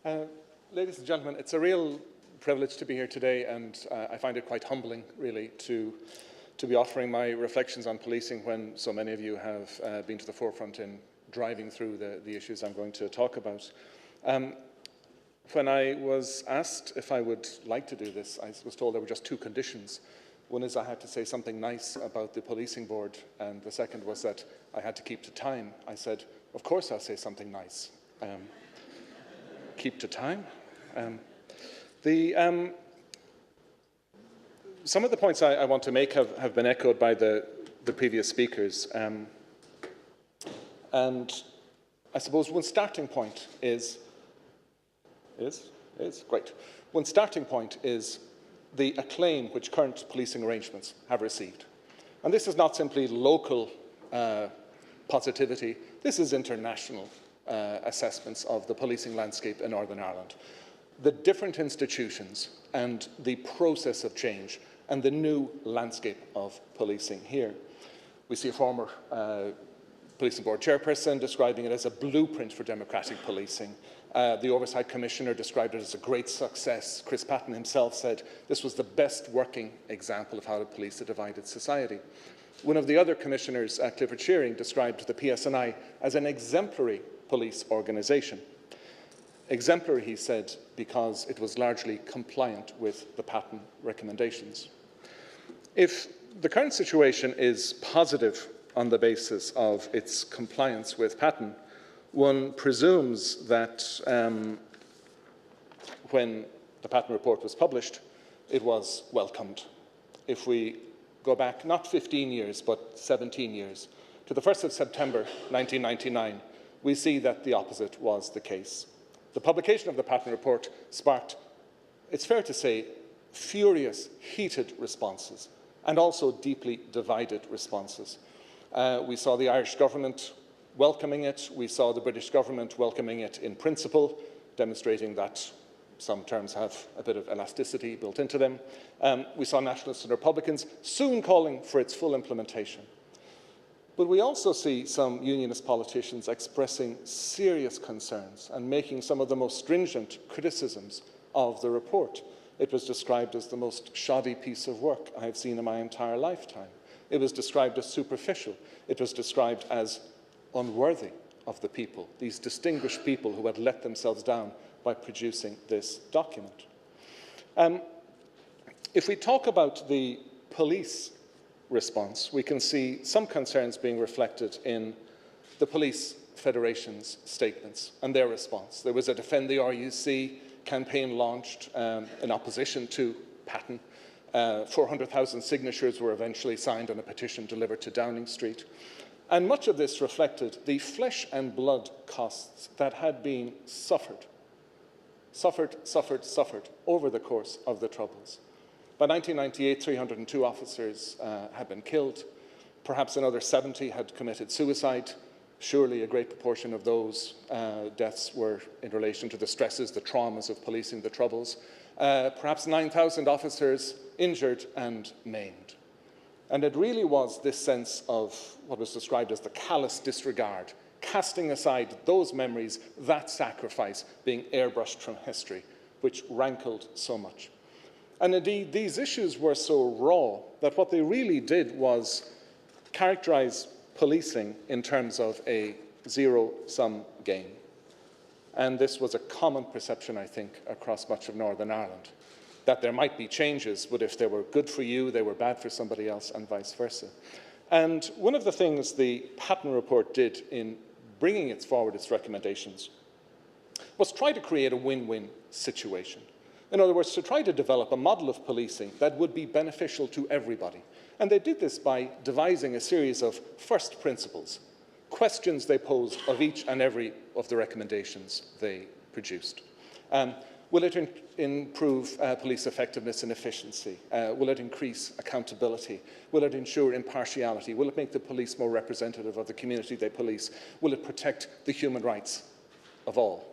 Ladies and gentlemen, it's a real privilege to be here today, and I find it quite humbling, really, to be offering my reflections on policing when so many of you have been to the forefront in driving through the issues I'm going to talk about. When I was asked if I would like to do this, I was told there were just two conditions. One is I had to say something nice about the policing board, and the second was that I had to keep to time. I said, of course I'll say something nice. Keep to time. Some of the points I want to make have been echoed by the previous speakers. And I suppose one starting point is great. One starting point is the acclaim which current policing arrangements have received. And this is not simply local positivity, this is international assessments of the policing landscape in Northern Ireland. The different institutions and the process of change and the new landscape of policing here. We see a former Policing Board chairperson describing it as a blueprint for democratic policing. The Oversight Commissioner described it as a great success. Chris Patton himself said this was the best working example of how to police a divided society. One of the other commissioners, Clifford Shearing, described the PSNI as an exemplary police organisation. Exemplary, he said, because it was largely compliant with the Patton recommendations. If the current situation is positive on the basis of its compliance with Patton, one presumes that when the Patton report was published, it was welcomed. If we go back not 15 years, but 17 years, to the 1st of September 1999, we see that the opposite was the case. The publication of the Patton report sparked, it's fair to say, furious, heated responses, and also deeply divided responses. We saw the Irish government welcoming it. We saw the British government welcoming it in principle, demonstrating that some terms have a bit of elasticity built into them. We saw nationalists and Republicans soon calling for its full implementation. But we also see some unionist politicians expressing serious concerns and making some of the most stringent criticisms of the report. It was described as the most shoddy piece of work I have seen in my entire lifetime. It was described as superficial. It was described as unworthy of the people, these distinguished people who had let themselves down by producing this document. If we talk about the police response, we can see some concerns being reflected in the Police Federation's statements and their response. There was a Defend the RUC campaign launched in opposition to Patton. 400,000 signatures were eventually signed on a petition delivered to Downing Street. And much of this reflected the flesh and blood costs that had been suffered over the course of the Troubles. By 1998, 302 officers had been killed. Perhaps another 70 had committed suicide. Surely a great proportion of those deaths were in relation to the stresses, the traumas of policing the Troubles. Perhaps 9,000 officers injured and maimed. And it really was this sense of what was described as the callous disregard, casting aside those memories, that sacrifice being airbrushed from history, which rankled so much. And indeed, these issues were so raw that what they really did was characterize policing in terms of a zero-sum game. And this was a common perception, I think, across much of Northern Ireland, that there might be changes, but if they were good for you, they were bad for somebody else, and vice versa. And one of the things the Patton report did in bringing forward its recommendations was try to create a win-win situation. In other words, to try to develop a model of policing that would be beneficial to everybody. And they did this by devising a series of first principles, questions they posed of each and every of the recommendations they produced. Will it improve police effectiveness and efficiency? Will it increase accountability? Will it ensure impartiality? Will it make the police more representative of the community they police? Will it protect the human rights of all?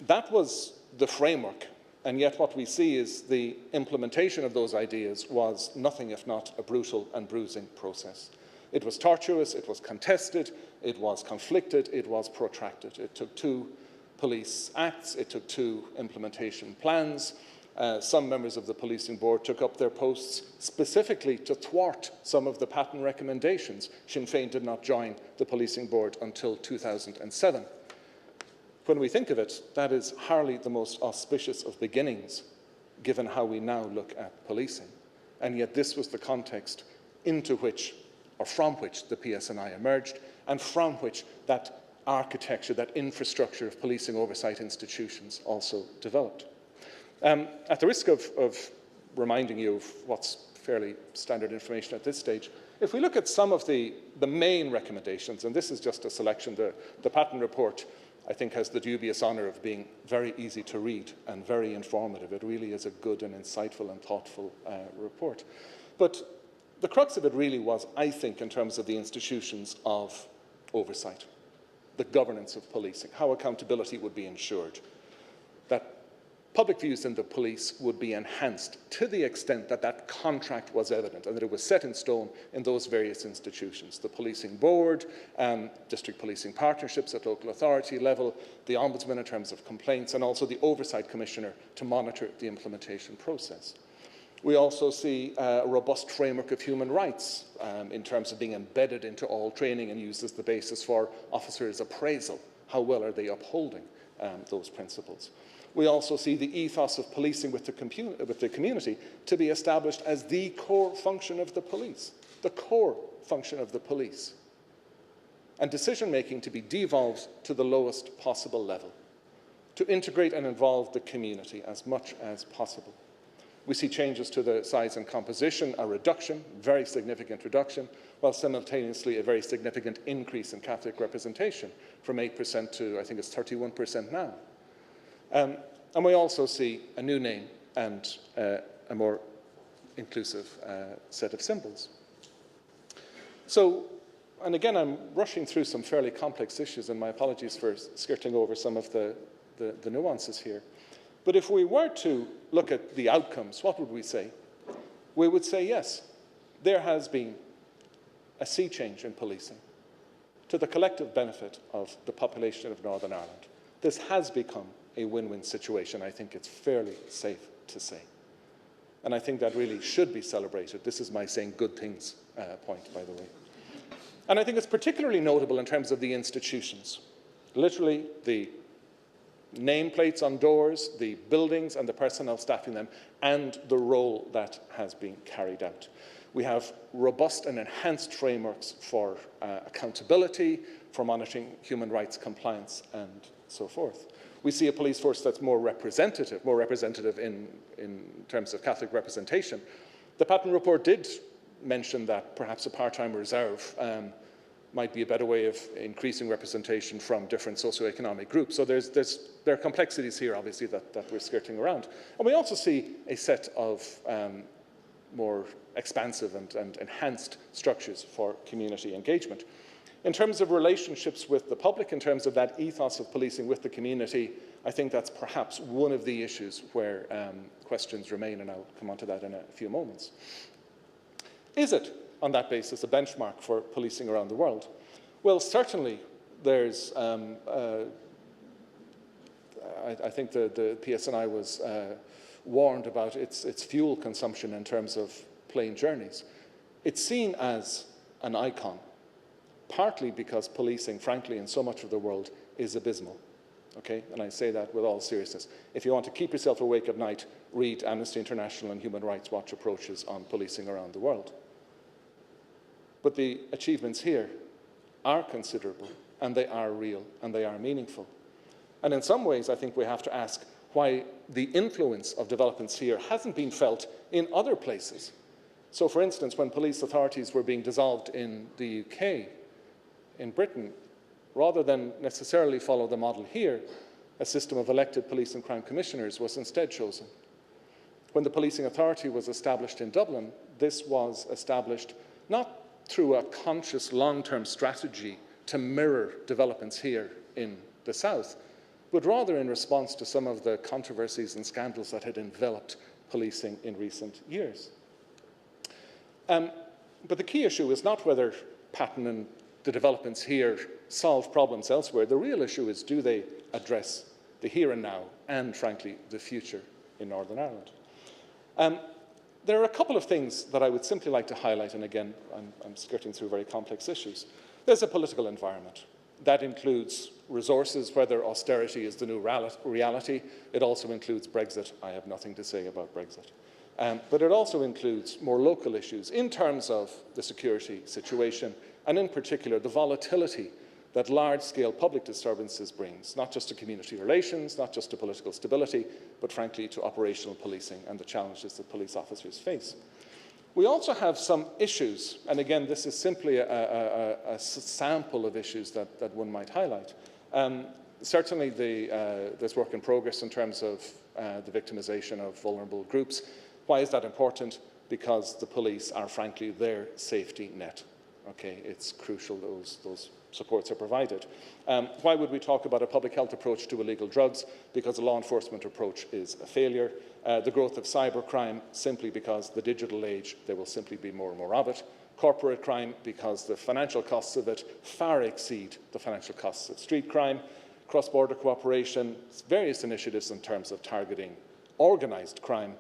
That was the framework, and yet what we see is the implementation of those ideas was nothing if not a brutal and bruising process. It was tortuous, it was contested, it was conflicted, it was protracted. It took 2 police acts, it took 2 implementation plans. Some members of the policing board took up their posts specifically to thwart some of the pattern recommendations. Sinn Féin did not join the policing board until 2007. When we think of it, that is hardly the most auspicious of beginnings, given how we now look at policing. And yet this was the context into which, or from which, the PSNI emerged, and from which that architecture, that infrastructure of policing oversight institutions also developed. At the risk of reminding you of what's fairly standard information at this stage, if we look at some of the main recommendations, and this is just a selection, the Patten report, I think, has the dubious honour of being very easy to read and very informative. It really is a good and insightful and thoughtful report. But the crux of it really was, I think, in terms of the institutions of oversight, the governance of policing, how accountability would be ensured, that public views in the police would be enhanced to the extent that that contract was evident and that it was set in stone in those various institutions. The policing board, district policing partnerships at local authority level, the ombudsman in terms of complaints, and also the oversight commissioner to monitor the implementation process. We also see a robust framework of human rights in terms of being embedded into all training and used as the basis for officers' appraisal. How well are they upholding those principles? We also see the ethos of policing with the community to be established as the core function of the police, the core function of the police, and decision-making to be devolved to the lowest possible level, to integrate and involve the community as much as possible. We see changes to the size and composition, a reduction, very significant reduction, while simultaneously a very significant increase in Catholic representation from 8% to, I think it's 31% now. And we also see a new name and a more inclusive set of symbols. So, and again, I'm rushing through some fairly complex issues, and my apologies for skirting over some of the nuances here. But if we were to look at the outcomes, what would we say? We would say, yes, there has been a sea change in policing to the collective benefit of the population of Northern Ireland. This has become a win-win situation, I think it's fairly safe to say. And I think that really should be celebrated. This is my saying good things point, by the way. And I think it's particularly notable in terms of the institutions. Literally, the nameplates on doors, the buildings and the personnel staffing them, and the role that has been carried out. We have robust and enhanced frameworks for accountability, for monitoring human rights compliance, and so forth. We see a police force that's more representative in terms of Catholic representation. The Patten report did mention that perhaps a part-time reserve might be a better way of increasing representation from different socioeconomic groups. So there are complexities here, obviously, that we're skirting around. And we also see a set of more expansive and enhanced structures for community engagement. In terms of relationships with the public, in terms of that ethos of policing with the community, I think that's perhaps one of the issues where questions remain, and I'll come on to that in a few moments. Is it, on that basis, a benchmark for policing around the world? Well, certainly there's, I think the PSNI was warned about its fuel consumption in terms of plane journeys. It's seen as an icon, partly because policing, frankly, in so much of the world is abysmal. Okay? And I say that with all seriousness. If you want to keep yourself awake at night, read Amnesty International and Human Rights Watch approaches on policing around the world. But the achievements here are considerable, and they are real, and they are meaningful. And in some ways, I think we have to ask why the influence of developments here hasn't been felt in other places. So, for instance, when police authorities were being dissolved in the UK, in Britain, rather than necessarily follow the model here, a system of elected police and crime commissioners was instead chosen. When the policing authority was established in Dublin, this was established not through a conscious long-term strategy to mirror developments here in the south, but rather in response to some of the controversies and scandals that had enveloped policing in recent years. But the key issue is not whether pattern and the developments here solve problems elsewhere. The real issue is, do they address the here and now and, frankly, the future in Northern Ireland? There are a couple of things that I would simply like to highlight, and again, I'm skirting through very complex issues. There's a political environment. That includes resources, whether austerity is the new reality. It also includes Brexit. I have nothing to say about Brexit. But it also includes more local issues in terms of the security situation, and in particular, the volatility that large-scale public disturbances brings, not just to community relations, not just to political stability, but frankly to operational policing and the challenges that police officers face. We also have some issues, and again, this is simply a sample of issues that one might highlight. Certainly there's work in progress in terms of the victimization of vulnerable groups. Why is that important? Because the police are frankly their safety net. Okay, it's crucial those supports are provided. Why would we talk about a public health approach to illegal drugs? Because a law enforcement approach is a failure. The growth of cybercrime, simply because the digital age, there will simply be more and more of it. Corporate crime, because the financial costs of it far exceed the financial costs of street crime. Cross-border cooperation, various initiatives in terms of targeting organised crime.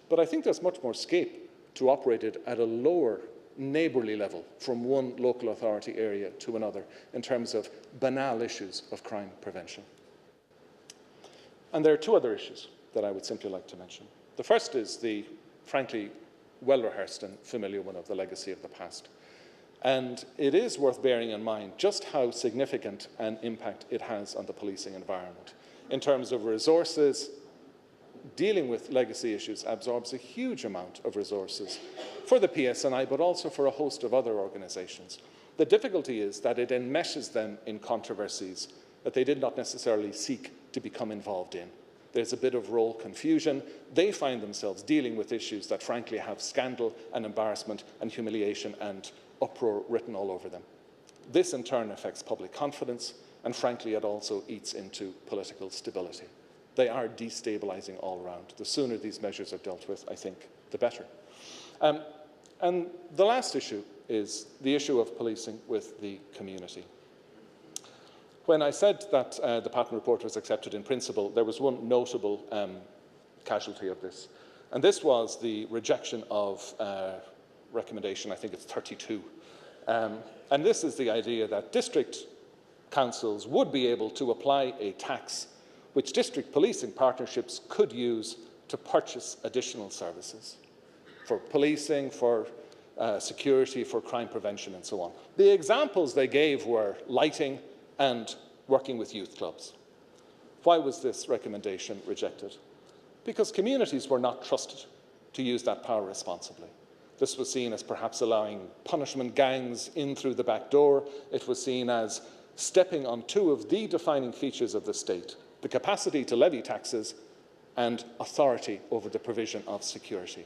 But I think there's much more scope to operate it at a lower neighbourly level from one local authority area to another in terms of banal issues of crime prevention. And there are two other issues that I would simply like to mention. The first is the, frankly, well-rehearsed and familiar one of the legacy of the past. And it is worth bearing in mind just how significant an impact it has on the policing environment. In terms of resources, dealing with legacy issues absorbs a huge amount of resources for the PSNI, but also for a host of other organisations. The difficulty is that it enmeshes them in controversies that they did not necessarily seek to become involved in. There's a bit of role confusion. They find themselves dealing with issues that frankly have scandal and embarrassment and humiliation and uproar written all over them. This in turn affects public confidence, and frankly it also eats into political stability. They are destabilising all around. The sooner these measures are dealt with, I think, the better. And the last issue is the issue of policing with the community. When I said that the Patten report was accepted in principle, there was one notable casualty of this. And this was the rejection of recommendation, I think it's 32. And this is the idea that district councils would be able to apply a tax which district policing partnerships could use to purchase additional services for policing, for security, for crime prevention, and so on. The examples they gave were lighting and working with youth clubs. Why was this recommendation rejected? Because communities were not trusted to use that power responsibly. This was seen as perhaps allowing punishment gangs in through the back door. It was seen as stepping on two of the defining features of the state: the capacity to levy taxes and authority over the provision of security.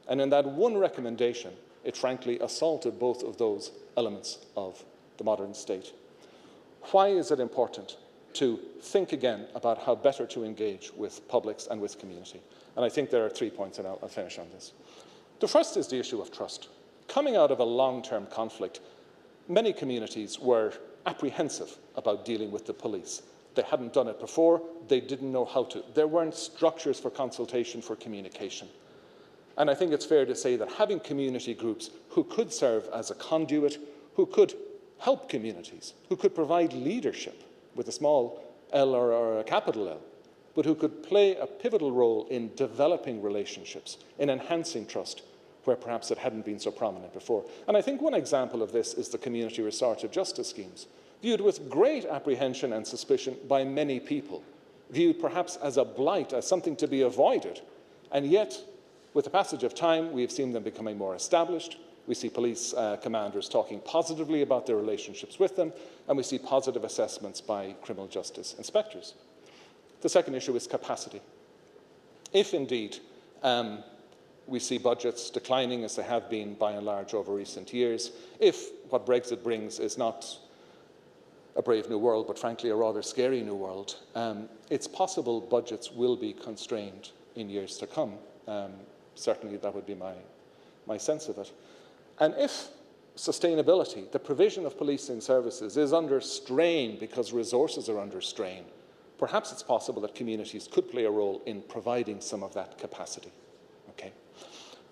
And in that one recommendation, it frankly assaulted both of those elements of the modern state. Why is it important to think again about how better to engage with publics and with community? And I think there are 3 points, and I'll finish on this. The first is the issue of trust. Coming out of a long-term conflict, many communities were apprehensive about dealing with the police. They hadn't done it before. They didn't know how to. There weren't structures for consultation, for communication. And I think it's fair to say that having community groups who could serve as a conduit, who could help communities, who could provide leadership with a small L or a capital L, but who could play a pivotal role in developing relationships, in enhancing trust, where perhaps it hadn't been so prominent before. And I think one example of this is the community restorative justice schemes, viewed with great apprehension and suspicion by many people, viewed perhaps as a blight, as something to be avoided. And yet, with the passage of time, we have seen them becoming more established. We see police commanders talking positively about their relationships with them, and we see positive assessments by criminal justice inspectors. The second issue is capacity. If indeed we see budgets declining, as they have been by and large over recent years, if what Brexit brings is not a brave new world, but frankly a rather scary new world, it's possible budgets will be constrained in years to come. Certainly that would be my sense of it. And if sustainability, the provision of policing services is under strain because resources are under strain, perhaps it's possible that communities could play a role in providing some of that capacity. Okay.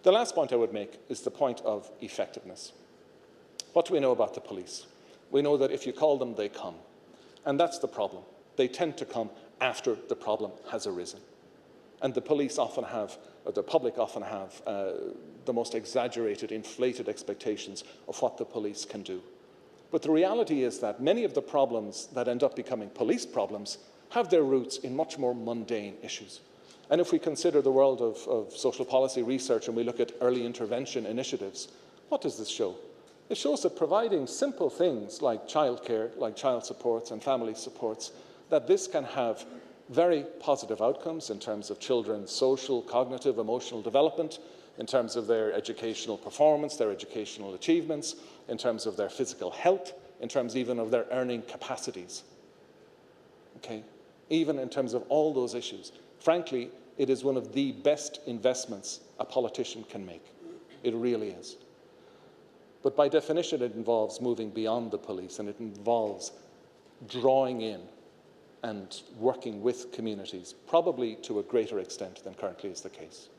The last point I would make is the point of effectiveness. What do we know about the police? We know that if you call them, they come. And that's the problem. They tend to come after the problem has arisen. And the police often have, or the public often have, the most exaggerated, inflated expectations of what the police can do. But the reality is that many of the problems that end up becoming police problems have their roots in much more mundane issues. And if we consider the world of social policy research and we look at early intervention initiatives, what does this show? It shows that providing simple things like childcare, like child supports and family supports, that this can have very positive outcomes in terms of children's social, cognitive, emotional development, in terms of their educational performance, their educational achievements, in terms of their physical health, in terms even of their earning capacities. Okay? Even in terms of all those issues. Frankly, it is one of the best investments a politician can make. It really is. But by definition, it involves moving beyond the police, and it involves drawing in and working with communities, probably to a greater extent than currently is the case.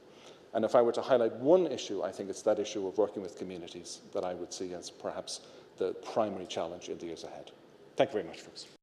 And if I were to highlight one issue, I think it's that issue of working with communities that I would see as perhaps the primary challenge in the years ahead. Thank you very much, folks.